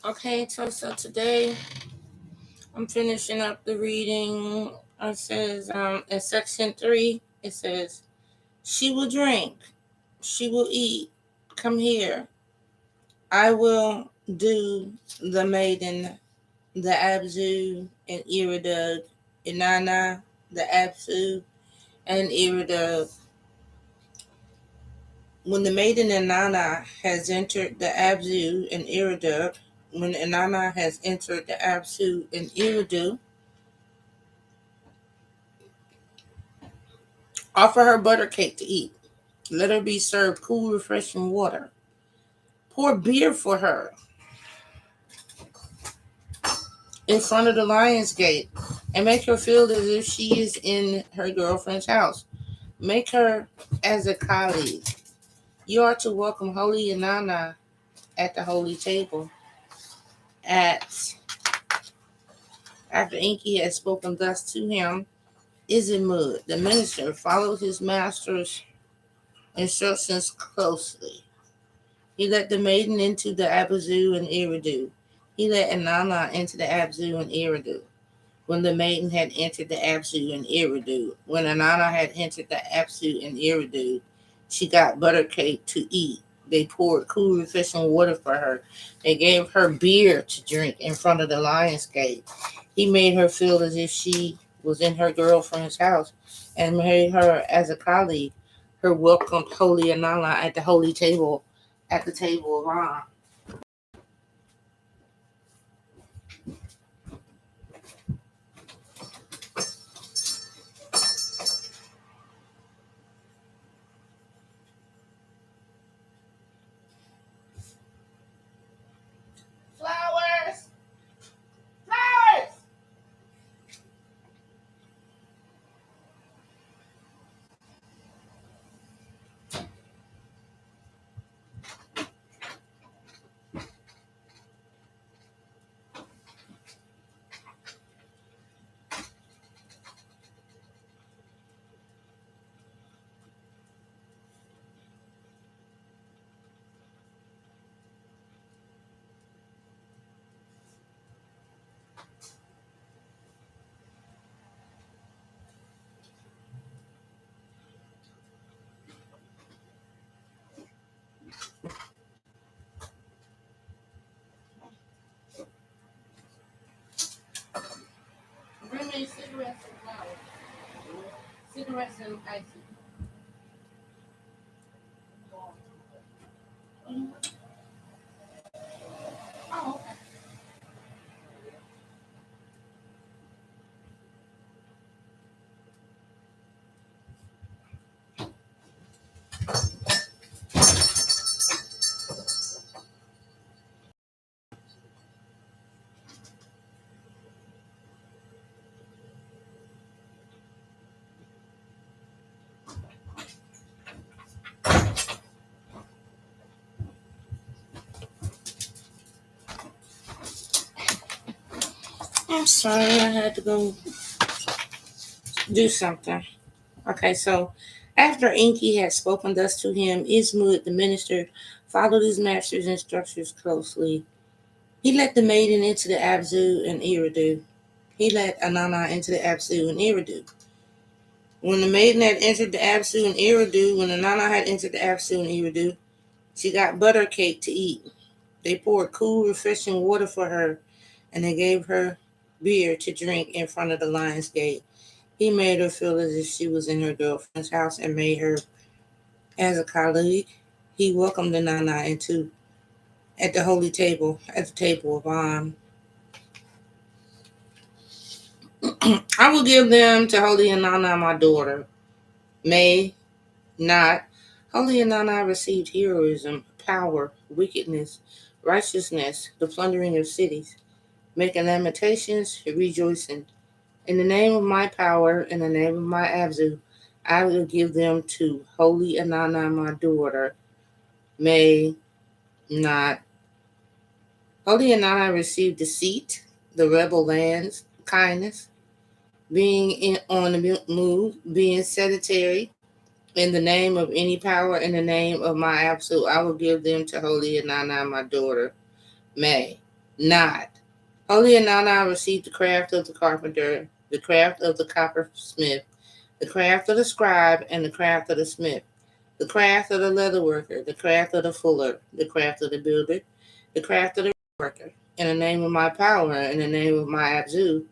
Okay, so today I'm finishing up the reading. It says in section 3, it says, she will drink, she will eat, come here. I will do the maiden, the Abzu and Iridug, Inanna, the Abzu and Iridug. When the maiden Inanna has entered the Abzu and Iridug, when Inanna has entered the Abzu and Iridu, offer her butter cake to eat. Let her be served cool, refreshing water. Pour beer for her in front of the lion's gate and make her feel as if she is in her girlfriend's house. Make her as a colleague. You are to welcome Holy Inanna at the holy table. After Enki had spoken thus to him, Izimud, the minister, followed his master's instructions closely. He let the maiden into the Abazu and Iridu. He let Inanna into the Abzu and Iridu. When the maiden had entered the Abzu and Iridu, when Inanna had entered the Abzu and Iridu, she got butter cake to eat. They poured cool, refreshing water for her. They gave her beer to drink in front of the lion's gate. He made her feel as if she was in her girlfriend's house and made her as a colleague. Her welcomed Holy Inanna at the holy table, at the table of honor. Flowers! Flowers! Bring me cigarettes and flowers. Cigarettes and ice. Oh, okay. I'm sorry, I had to go do something. Okay, so after Enki had spoken thus to him, Ismud the minister followed his master's instructions closely. He let the maiden into the Abzu and Iridu. He let Inanna into the Abzu and Iridu. When the maiden had entered the Absu and Iridu, when Inanna had entered the Absu and Iridu, she got butter cake to eat. They poured cool, refreshing water for her, and they gave her beer to drink in front of the lion's gate. He made her feel as if she was in her girlfriend's house and made her as a colleague. He welcomed Inanna into at the holy table, at the table of I will give them to Holy Inanna, my daughter. May not Holy Inanna received heroism, power, wickedness, righteousness, the plundering of cities, making lamentations, rejoicing. In the name of my power, in the name of my Abzu, I will give them to Holy Inanna, my daughter. May not. Holy Inanna received deceit, the rebel lands, kindness, on the move, being sedentary. In the name of any power, in the name of my absolute, I will give them to Holy Inanna, my daughter, May. not. Holy Inanna received the craft of the carpenter, the craft of the coppersmith, the craft of the scribe, and the craft of the smith, the craft of the leather worker, the craft of the fuller, the craft of the builder, the craft of the worker. In the name of my power, in the name of my Abzu,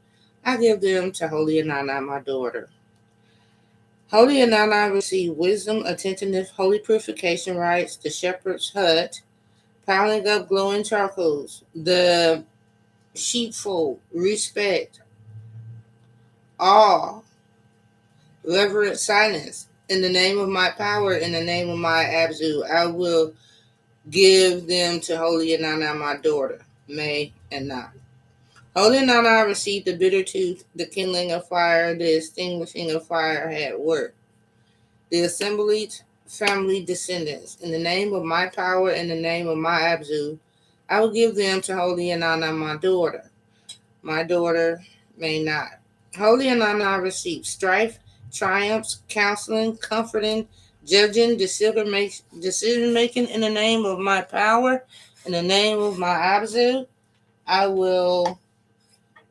I give them to Holy Inanna, my daughter. Holy Inanna received wisdom, attentiveness, holy purification rites, the shepherd's hut, piling up glowing charcoals, the sheepfold, respect, awe, reverent silence. In the name of my power, in the name of my Abzu, I will give them to Holy Inanna, my daughter, May and Na. Holy Inanna received the bitter tooth, the kindling of fire, the extinguishing of fire had worked. The assembled family descendants, in the name of my power, in the name of my Abzu, I will give them to Holy Inanna, my daughter. My daughter may not. Holy Inanna received strife, triumphs, counseling, comforting, judging, decision making in the name of my power, in the name of my Abzu. I will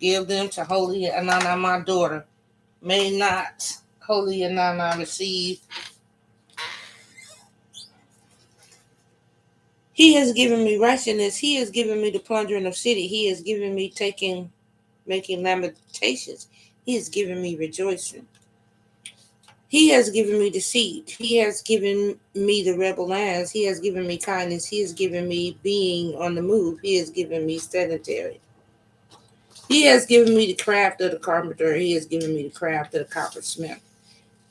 give them to Holy Inanna, my daughter. May not Holy Inanna receive. He has given me righteousness. He has given me the plundering of city. He has given me making lamentations. He has given me rejoicing. He has given me deceit. He has given me the rebel lands. He has given me kindness. He has given me being on the move. He has given me sedentary. He has given me the craft of the carpenter. He has given me the craft of the coppersmith.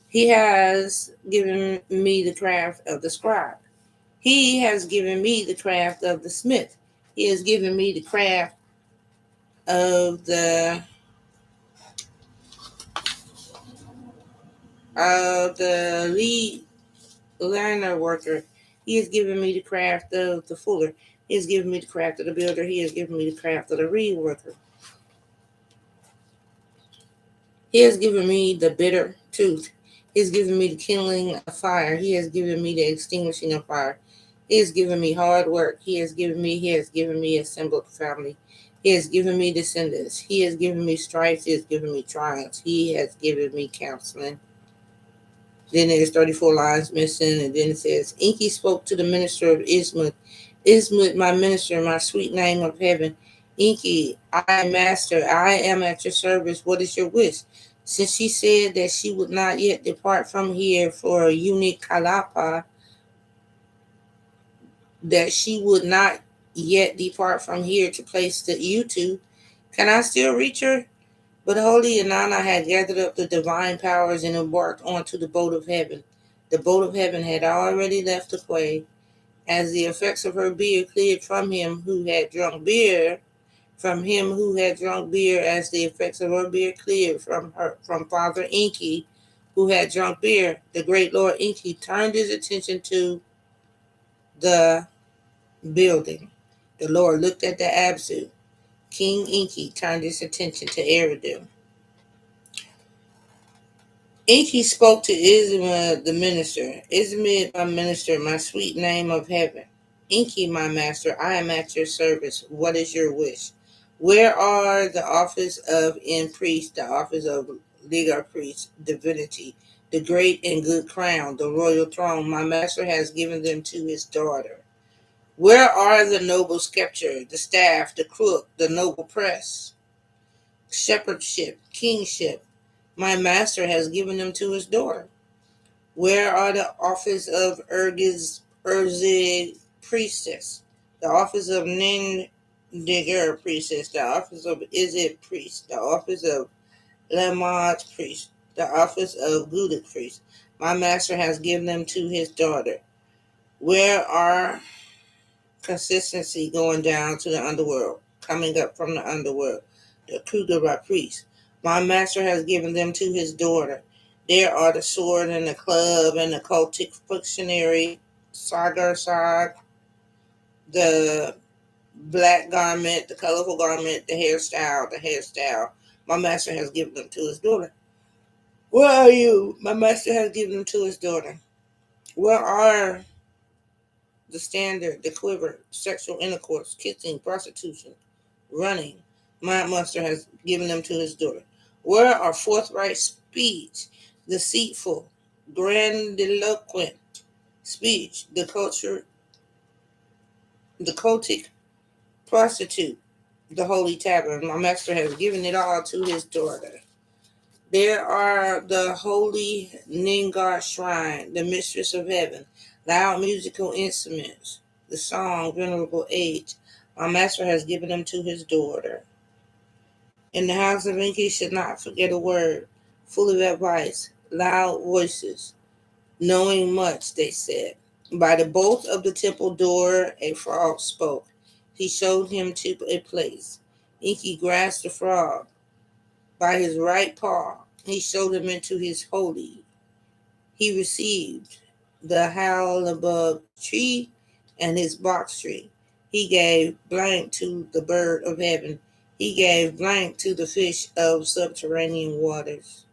He has given me the craft of the scribe. He has given me the craft of the smith. He has given me the craft of the lead learner worker. He has given me the craft of the fuller. He has given me the craft of the builder. He has given me the craft of the reed worker. He has given me the bitter tooth. He has given me the kindling of fire. He has given me the extinguishing of fire. He has given me hard work. He has given me assembled family. He has given me descendants. He has given me strife. He has given me triumphs. He has given me counseling. Then there's 34 lines missing, and then it says, Enki spoke to the minister of Ismut. Ismut, my minister, my sweet name of heaven. Enki, I am master, I am at your service. What is your wish? Since she said that she would not yet depart from here for a unique kalapa, that she would not yet depart from here to place the U2, can I still reach her? But Holy Inanna had gathered up the divine powers and embarked onto the boat of heaven. The boat of heaven had already left the quay. As the effects of her beer cleared from him who had drunk beer, as the effects of her beer cleared from Father Enki, who had drunk beer, the great Lord Enki turned his attention to the building. The Lord looked at the Abzu. King Enki turned his attention to Eridu. Enki spoke to Isma the minister. Isma, my minister, my sweet name of heaven. Enki, my master, I am at your service. What is your wish? Where are the office of in priest, the office of leader priest, divinity, the great and good crown, the royal throne? My master has given them to his daughter. Where are the noble sceptre, the staff, the crook, the noble press, shepherdship, kingship? My master has given them to his daughter. Where are the office of Urzig priestess, the office of Nindigger priestess, the office of Izid priest, the office of Lamad priest, the office of Gudik priest? My master has given them to his daughter. Where are consistency going down to the underworld, coming up from the underworld, the Kugara priest? My master has given them to his daughter. There are the sword and the club and the cultic functionary, Sagar Sag, the black garment, the colorful garment, the hairstyle. My master has given them to his daughter. Where are you? My master has given them to his daughter. Where are the standard, the quiver, sexual intercourse, kissing, prostitution, running. My master has given them to his daughter. Where are forthright speech, deceitful, grandiloquent speech, the cultic prostitute, the holy tavern? My master has given it all to his daughter. There are the holy Ningar shrine, the mistress of heaven, loud musical instruments, the song, venerable age. My master has given them to his daughter. In the house of Enki should not forget a word, full of advice, loud voices, knowing much, they said. By the bolt of the temple door, a frog spoke. He showed him to a place. Enki grasped the frog by his right paw. He showed him into his holy. He received the Howlabug tree and his box tree. He gave blank to the bird of heaven. He gave blank to the fish of subterranean waters.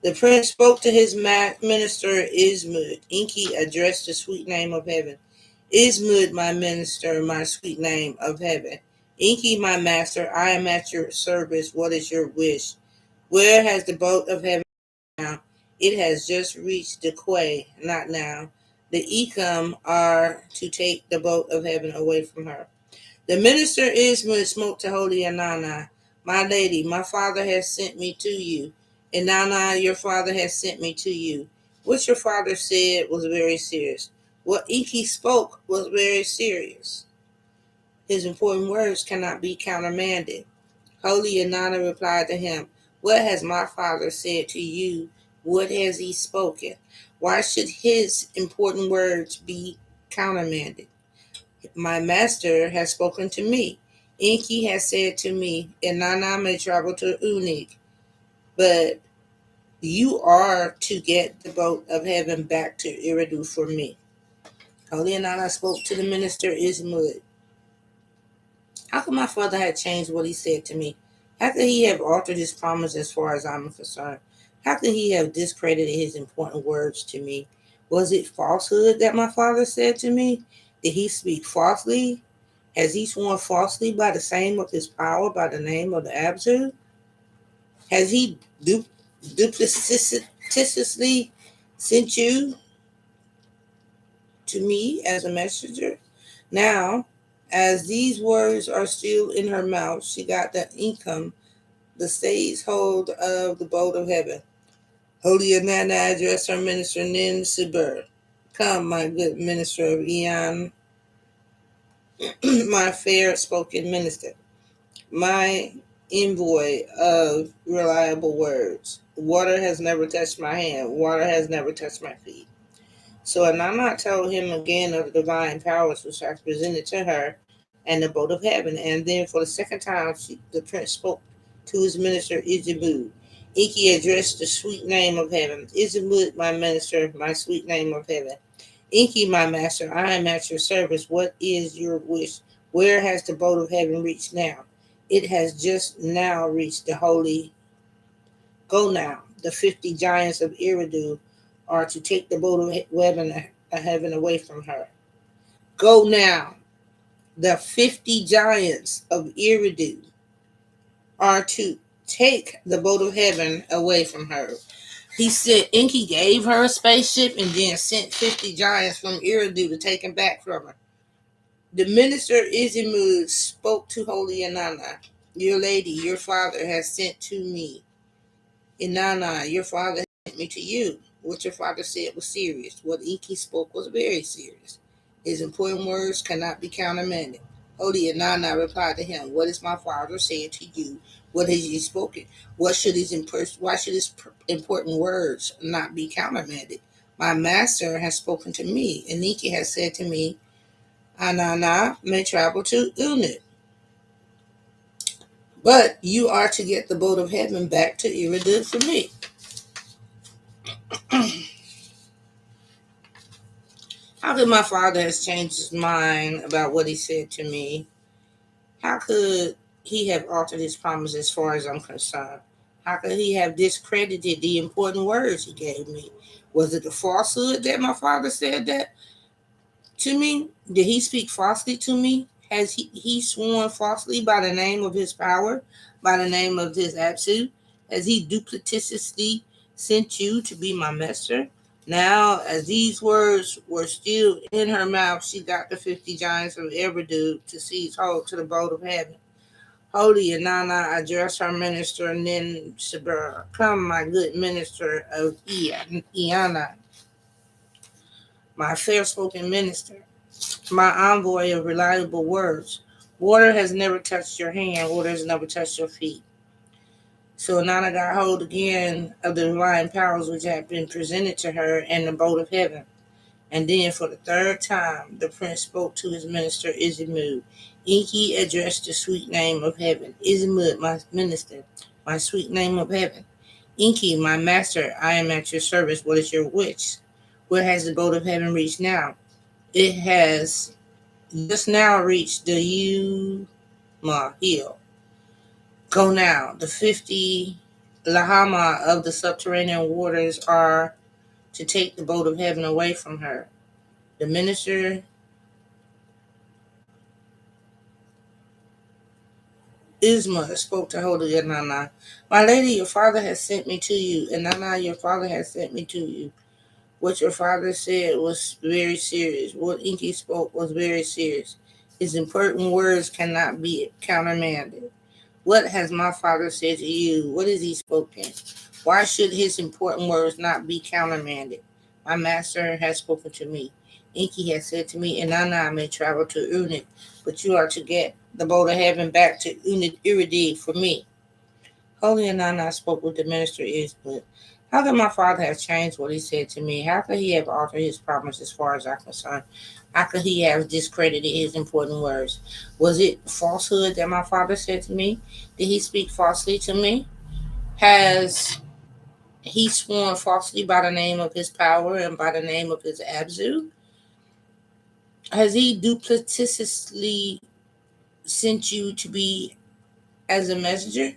The prince spoke to his minister Ismud. Enki addressed the sweet name of heaven. Ismud, my minister, my sweet name of heaven. Enki, my master, I am at your service. What is your wish? Where has the boat of heaven now? It has just reached the quay, not now. The Ecum are to take the boat of heaven away from her. The minister Ismud spoke to holy Inanna. My lady, my father has sent me to you. Inanna, your father has sent me to you. What your father said was very serious. What Enki spoke was very serious. His important words cannot be countermanded. Holy Inanna replied to him, what has my father said to you? What has he spoken? Why should his important words be countermanded? My master has spoken to me. Enki has said to me, Inanna may travel to Unik, but you are to get the boat of heaven back to Eridu for me. Holy Inanna spoke to the minister Ismud. How could my father have changed what he said to me? How could he have altered his promise as far as I'm concerned? How could he have discredited his important words to me? Was it falsehood that my father said to me? Did he speak falsely? Has he sworn falsely by the same of his power, by the name of the Absolute? Has he duplicitously sent you to me as a messenger? Now, as these words are still in her mouth, she got the income, the stage hold of the boat of heaven. Holy Inanna addressed her minister Nin Sibur. Come, my good minister of Eon, my fair spoken minister, my envoy of reliable words. Water has never touched my hand, water has never touched my feet. So Inanna told him again of the divine powers which I presented to her and the boat of heaven. And then for the second time, the prince spoke to his minister Izebud. Enki addressed the sweet name of heaven. Izebud, my minister, my sweet name of heaven. Enki, my master, I am at your service. What is your wish? Where has the boat of heaven reached now? It has just now reached the holy. Go now. The 50 giants of Eridu are to take the boat of heaven away from her. Go now. The 50 giants of Eridu are to take the boat of heaven away from her. He said Enki gave her a spaceship and then sent 50 giants from Eridu to take him back from her. The minister Izimud spoke to holy Inanna. Your lady, your father has sent to me. Inanna, your father sent me to you. What your father said was serious. What Enki spoke was very serious. His important words cannot be countermanded. Holy Inanna replied to him, what is my father saying to you? What has he spoken? Why should his important words not be countermanded? My master has spoken to me, and Enki has said to me, Inanna may travel to Unit, but you are to get the boat of heaven back to Eridu for me. How could my father has changed his mind about what he said to me? How could he have altered his promise as far as I'm concerned? How could he have discredited the important words he gave me? Was it the falsehood that my father said that to me? Did he speak falsely to me? Has he sworn falsely by the name of his power, by the name of his absolute? Has he duplicitously sent you to be my messenger? Now, as these words were still in her mouth, she got the 50 giants of Eberdu to seize hold to the boat of heaven. Holy Inanna addressed her minister, and then Sabur, come, my good minister of Iana, my fair spoken minister, my envoy of reliable words. Water has never touched your hand, water has never touched your feet. So Nana got hold again of the divine powers which had been presented to her in the boat of heaven. And then for the third time, the prince spoke to his minister Izimud. Enki addressed the sweet name of heaven. Izimud, my minister, my sweet name of heaven. Enki, my master, I am at your service. What is your wish? Where has the boat of heaven reached now? It has just now reached the Yuma hill. Go now. The 50 Lahama of the subterranean waters are to take the boat of heaven away from her. The minister Isma spoke to Holy Inanna. My lady, your father has sent me to you. Inanna, your father has sent me to you. What your father said was very serious. What Enki spoke was very serious. His important words cannot be countermanded. What has my father said to you? What has he spoken? Why should his important words not be countermanded? My master has spoken to me. Enki has said to me, Inanna may travel to Unit, but you are to get the boat of heaven back to Unit Iridi for me. Holy Inanna spoke with the minister Isbut. How could my father have changed what he said to me? How could he have altered his promise as far as I'm concerned? How could he have discredited his important words? Was it falsehood that my father said to me? Did he speak falsely to me? Has he sworn falsely by the name of his power and by the name of his absolute? Has he duplicitously sent you to be as a messenger?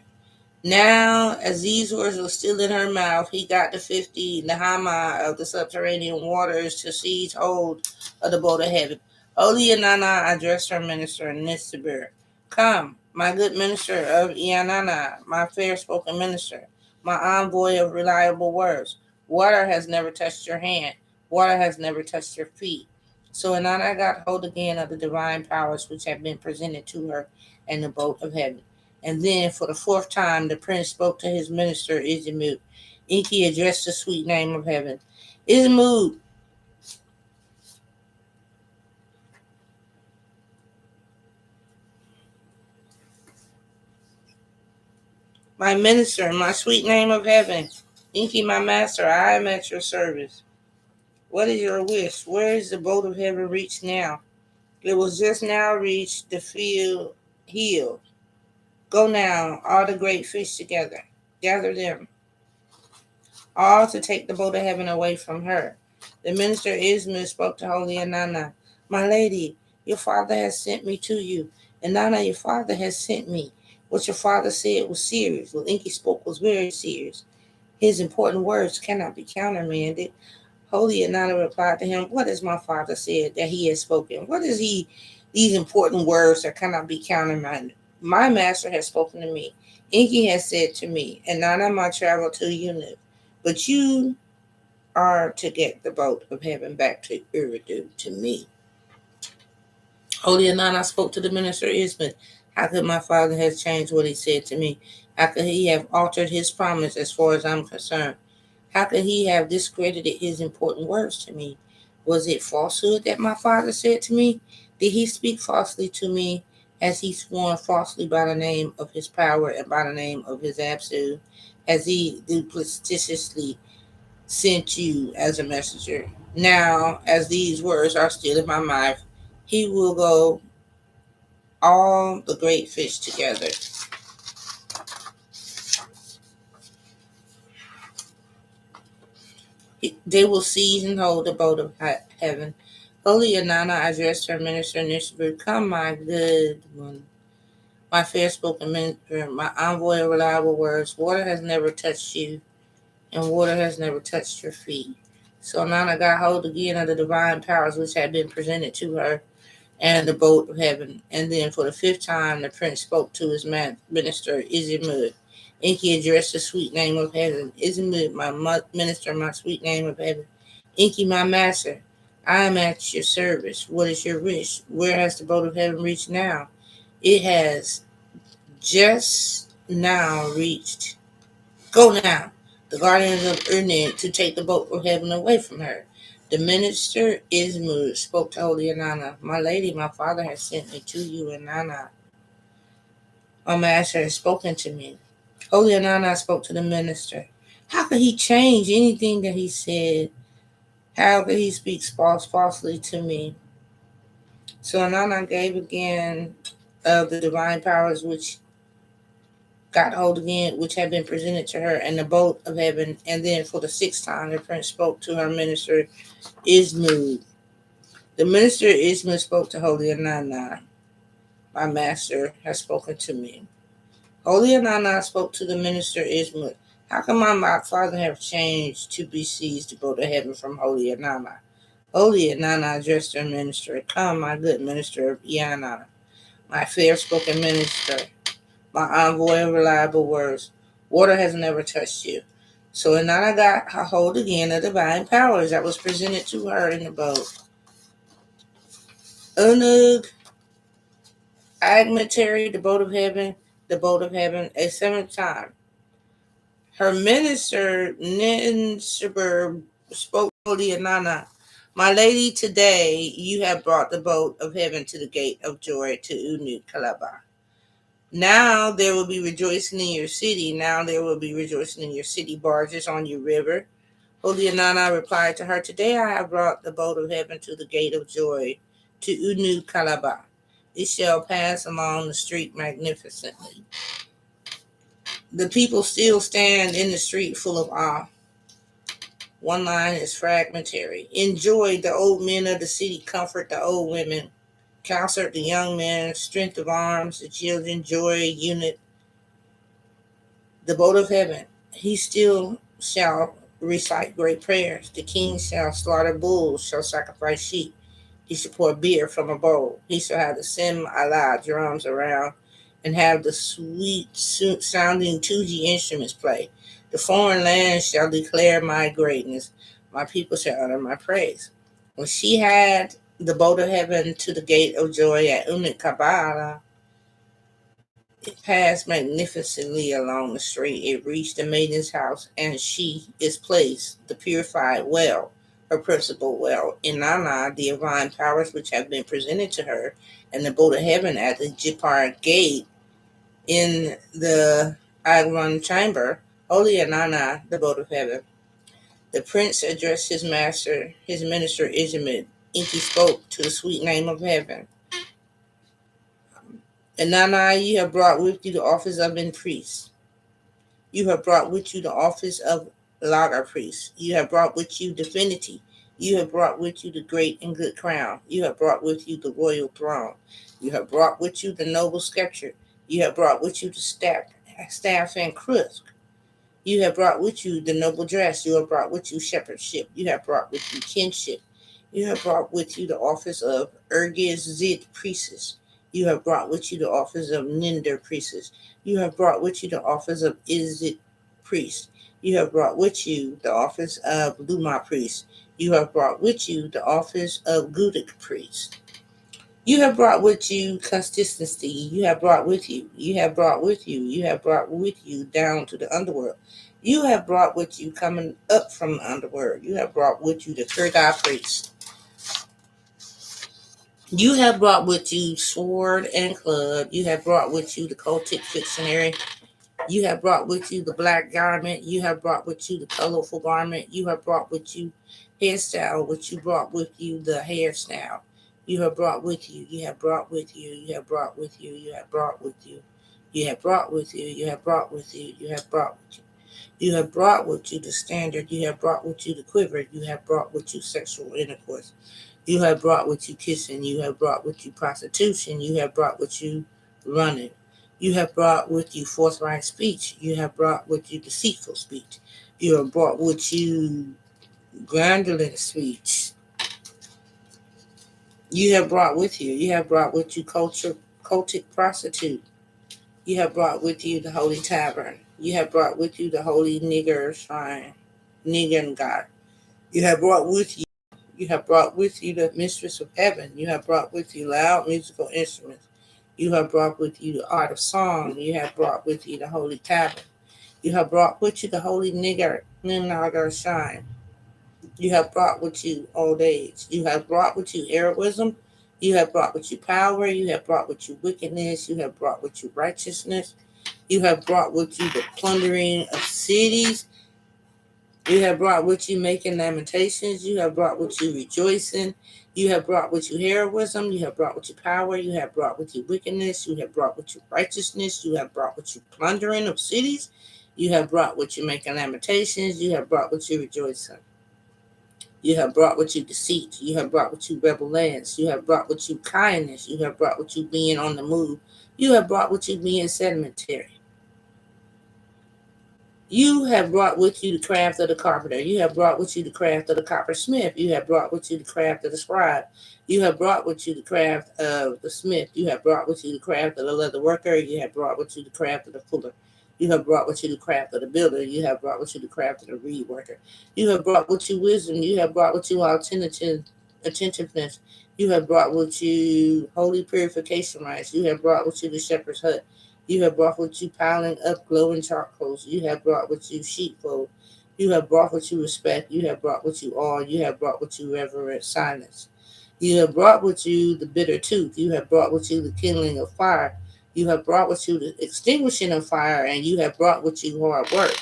Now, as these words were still in her mouth, he got the 50 Nahama of the subterranean waters to seize hold of the boat of heaven. Holy Inanna addressed her minister Nisabur. Come, my good minister of Ianana, my fair spoken minister, my envoy of reliable words. Water has never touched your hand, water has never touched your feet. So Inanna got hold again of the divine powers which had been presented to her in the boat of heaven. And then, for the fourth time, the prince spoke to his minister, Izimud. Enki addressed the sweet name of heaven. Izimud, my minister, my sweet name of heaven. Enki, my master, I am at your service. What is your wish? Where is the boat of heaven reached now? It was just now reached the field hill. Go now, all the great fish together. Gather them, all to take the boat of heaven away from her. The minister Ismail spoke to Holy Inanna. My lady, your father has sent me to you. Inanna, your father has sent me. What your father said was serious. What Enki spoke was very serious. His important words cannot be countermanded. Holy Inanna replied to him, what has my father said that he has spoken? What is these important words that cannot be countermanded? My master has spoken to me. Enki has said to me, Inanna might travel to Unit, but you are to get the boat of heaven back to Uridu to me. Holy Inanna spoke to the minister Ismith. How could my father have changed what he said to me? How could he have altered his promise as far as I'm concerned? How could he have discredited his important words to me? Was it falsehood that my father said to me? Did he speak falsely to me as he sworn falsely by the name of his power and by the name of his absolute? Has he duplicitously sent you as a messenger? Now, as these words are still in my mouth, he will go all the great fish together. They will seize and hold the boat of heaven. Holy Inanna addressed her minister Nishbu. Come, my good one, my fair spoken minister, my envoy of reliable words. Water has never touched you, and water has never touched your feet. So Nana got hold again of the divine powers which had been presented to her and the bolt of heaven. And then for the fifth time, the prince spoke to his minister, Izimud. Enki addressed the sweet name of heaven. Izimud, my minister, my sweet name of heaven. Enki, my master, I am at your service. What is your wish? Where has the boat of heaven reached now? It has just now reached. Go now, the guardians of Urnid, to take the boat of heaven away from her. The minister Ismud spoke to Holy Inanna. My lady, my father has sent me to you, Inanna. My master has spoken to me. Holy Inanna spoke to the minister. How could he change anything that he said? How could he speak falsely to me? So Inanna gave again of the divine powers which got hold again, which had been presented to her, and the bolt of heaven. And then for the sixth time, the prince spoke to her minister Ismud. The minister Ismud spoke to Holy Inanna. My master has spoken to me. Holy Inanna spoke to the minister Ismud. How can my father have changed to be seized the bolt of heaven from Holy Inanna? Holy Inanna addressed her minister. Come, my good minister of Inanna, my fair spoken minister, my envoy of reliable words. Water has never touched you. So Inanna got a hold again of divine powers that was presented to her in the boat. Unug, Agmatary, the boat of heaven, a seventh time. Her minister, Ninshibur, spoke to Inanna. My lady, today you have brought the boat of heaven to the gate of joy to Unu Kalaba. Now there will be rejoicing in your city. Now there will be rejoicing in your city, barges on your river. Holy Inanna replied to her, today I have brought the boat of heaven to the gate of joy, to Unu Kalaba. It shall pass along the street magnificently. The people still stand in the street full of awe. One line is fragmentary. Enjoy the old men of the city, comfort the old women, counsel the young men, strength of arms, the children, joy, unit, the boat of heaven. He still shall recite great prayers. The king shall slaughter bulls, shall sacrifice sheep. He shall pour beer from a bowl. He shall have the sim Allah drums around and have the sweet sounding tuji instruments play. The foreign lands shall declare my greatness. My people shall utter my praise. When she had the boat of heaven to the gate of joy at Unit Kabbalah, it passed magnificently along the street. It reached the maiden's house, and she is placed, the purified well, her principal well. Inanna, the divine powers which have been presented to her, and the boat of heaven at the Jippar gate in the Agron chamber. Holy Inanna, the boat of heaven. The prince addressed his master, his minister Ishmael. Enki spoke to the sweet name of heaven. Inanna, you have brought with you the office of an priest. You have brought with you the office of lager priest. You have brought with you divinity. You have brought with you the great and good crown. You have brought with you the royal throne. You have brought with you the noble scepter. You have brought with you the staff and crook. You have brought with you the noble dress. You have brought with you shepherdship. You have brought with you kinship. You have brought with you the office of Ergiz Zid priestess. You have brought with you the office of Ninder priestess. You have brought with you the office of Izit priest. You have brought with you the office of Luma priest. You have brought with you the office of Gudic priest. You have brought with you consistency. You have brought with you. You have brought with you. You have brought with you down to the underworld. You have brought with you coming up from the underworld. You have brought with you the Kurgai priest. You have brought with you sword and club. You have brought with you the cultic dictionary. You have brought with you the black garment. You have brought with you the colorful garment. You have brought with you hairstyle, which you brought with you the hairstyle. You have brought with you. You have brought with you. You have brought with you. You have brought with you. You have brought with you. You have brought with you. You have brought with you. You have brought with you the standard. You have brought with you the quiver. You have brought with you sexual intercourse. You have brought with you kissing. You have brought with you prostitution. You have brought with you running. You have brought with you forthright speech. You have brought with you deceitful speech. You have brought with you grandiose speech. You have brought with you. You have brought with you cultic prostitute. You have brought with you the holy tavern. You have brought with you the holy nigger shrine, nigger god. You have brought with you. You have brought with you the mistress of heaven. You have brought with you loud musical instruments. You have brought with you the art of song. You have brought with you the holy tavern. You have brought with you the holy nigger shine. You have brought with you old age. You have brought with you heroism. You have brought with you power. You have brought with you wickedness. You have brought with you righteousness. You have brought with you the plundering of cities. You have brought with you making lamentations. You have brought with you rejoicing. You have brought with you heroism. You have brought with you power. You have brought with you wickedness. You have brought with you righteousness. You have brought with you plundering of cities. You have brought with you making lamentations. You have brought with you rejoicing. You have brought with you deceit. You have brought with you rebel lands. You have brought with you kindness. You have brought with you being on the move. You have brought with you being sedimentary. You have brought with you the craft of the carpenter. You have brought with you the craft of the coppersmith. You have brought with you the craft of the scribe. You have brought with you the craft of the smith. You have brought with you the craft of the leather worker. You have brought with you the craft of the fuller. You have brought with you the craft of the builder. You have brought with you the craft of the reed worker. You have brought with you wisdom. You have brought with you attentiveness. You have brought with you holy purification rites. You have brought with you the shepherd's hut. You have brought with you piling up glowing charcoals. You have brought with you sheepfold. You have brought with you respect. You have brought with you awe. You have brought with you reverent silence. You have brought with you the bitter tooth. You have brought with you the kindling of fire. You have brought with you the extinguishing of fire, and you have brought with you hard work.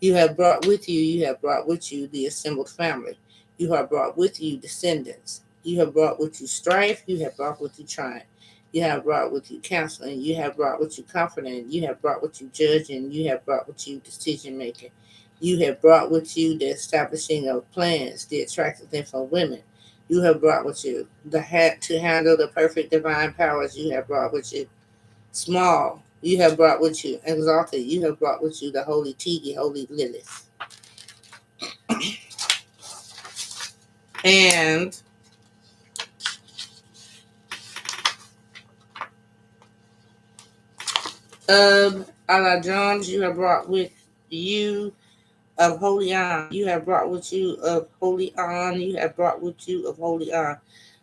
You have brought with you the assembled family. You have brought with you descendants. You have brought with you strife. You have brought with you triumph. You have brought with you counseling. You have brought with you comforting. You have brought with you judging. You have brought with you decision making. You have brought with you the establishing of plans, the attractiveness of women. You have brought with you the hat to handle the perfect divine powers. You have brought with you small. You have brought with you exalted. You have brought with you the holy Tigi, holy Lilith. And Allah Jones, you have brought with you of holy on. You have brought with you of holy on. You have brought with you of holy on.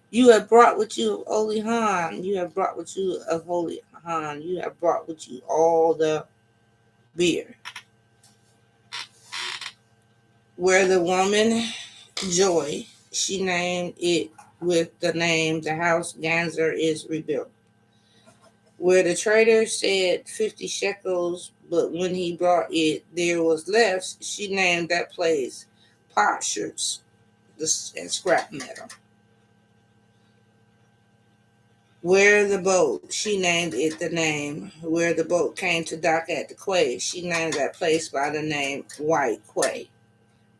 You have brought with you of holy Han. You have brought with you of holy Han. You have brought with you all the beer. Where the woman Joy, she named it with the name the house Ganzer is rebuilt. Where the trader said 50 shekels, but when he brought it, there was less, she named that place Potsherds and scrap metal. Where the boat, she named it the name. Where the boat came to dock at the quay, she named that place by the name White Quay.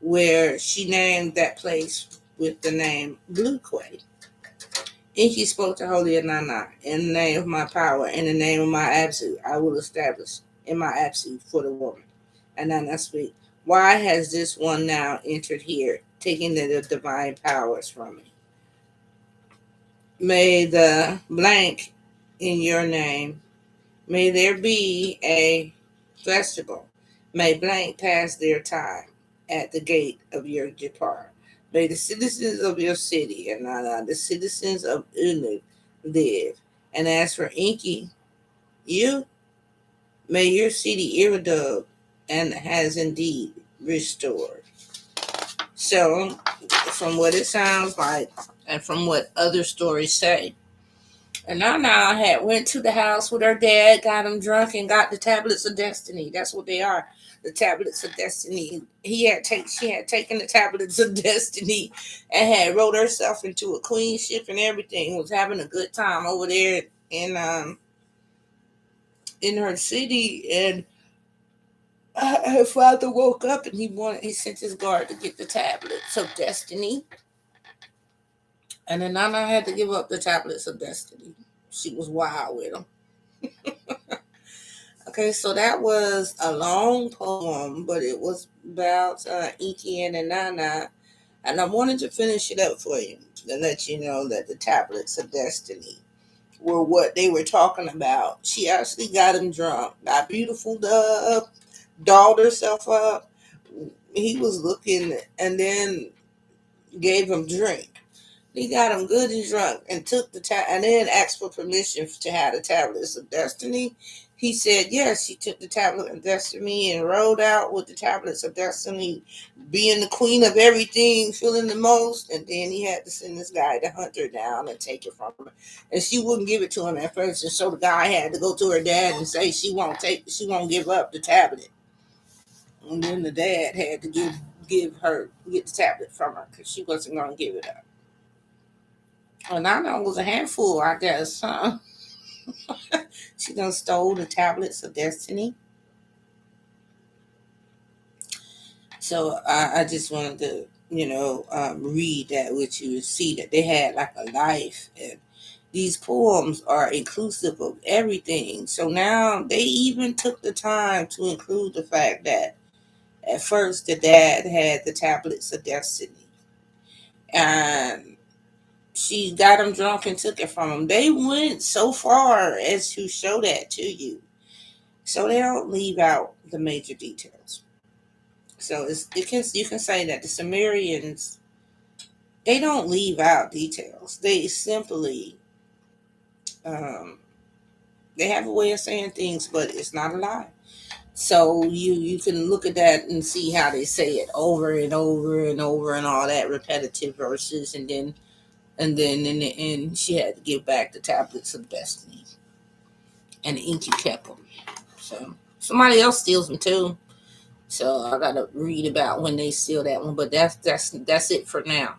Where she named that place with the name Blue Quay. Enki spoke to Holy Inanna, in the name of my power, in the name of my absolute, I will establish in my absolute for the woman. Inanna speak. Why has this one now entered here, taking the divine powers from me? May the blank in your name, may there be a festival. May blank pass their time at the gate of your depart. May the citizens of your city and the citizens of Unu live. And as for Enki, you, may your city Iridub and has indeed restored. So, from what it sounds like, and from what other stories say, and Nana had went to the house with her dad, got him drunk, and got the tablets of destiny. That's what they are, the tablets of destiny. She had taken the tablets of destiny and had wrote herself into a queenship and everything. Was having a good time over there in her city. And her father woke up and he sent his guard to get the tablets of destiny. And then Nana had to give up the tablets of destiny. She was wild with them. Okay, so that was a long poem, but it was about Enki and Inanna, and I wanted to finish it up for you. to let you know that the tablets of destiny were what they were talking about. She actually got him drunk, got beautiful dove, dolled herself up. He was looking, and then gave him drink. He got him good and drunk and took and then asked for permission to have the tablets of destiny. He said yes. He took the tablet of destiny and rode out with the tablets of destiny, being the queen of everything, feeling the most. And then he had to send this guy to hunt her down and take it from her. And she wouldn't give it to him at first, and so the guy had to go to her dad and say she won't give up the tablet. And then the dad had to get the tablet from her because she wasn't going to give it up. Well, Nana was a handful, I guess, huh? She done stole the tablets of destiny. So I just wanted to, read that with you and see that they had like a life. And these poems are inclusive of everything. So now they even took the time to include the fact that at first the dad had the tablets of destiny. And she got him drunk and took it from him. They went so far as to show that to you. So they don't leave out the major details. So you can say that the Sumerians, they don't leave out details. They simply um, they have a way of saying things, but it's not a lie. So you can look at that and see how they say it over and over and over and all that repetitive verses, and then in the end, she had to give back the tablets of destiny, and the Enki kept them. So somebody else steals them too. So I gotta read about when they steal that one, but that's it for now.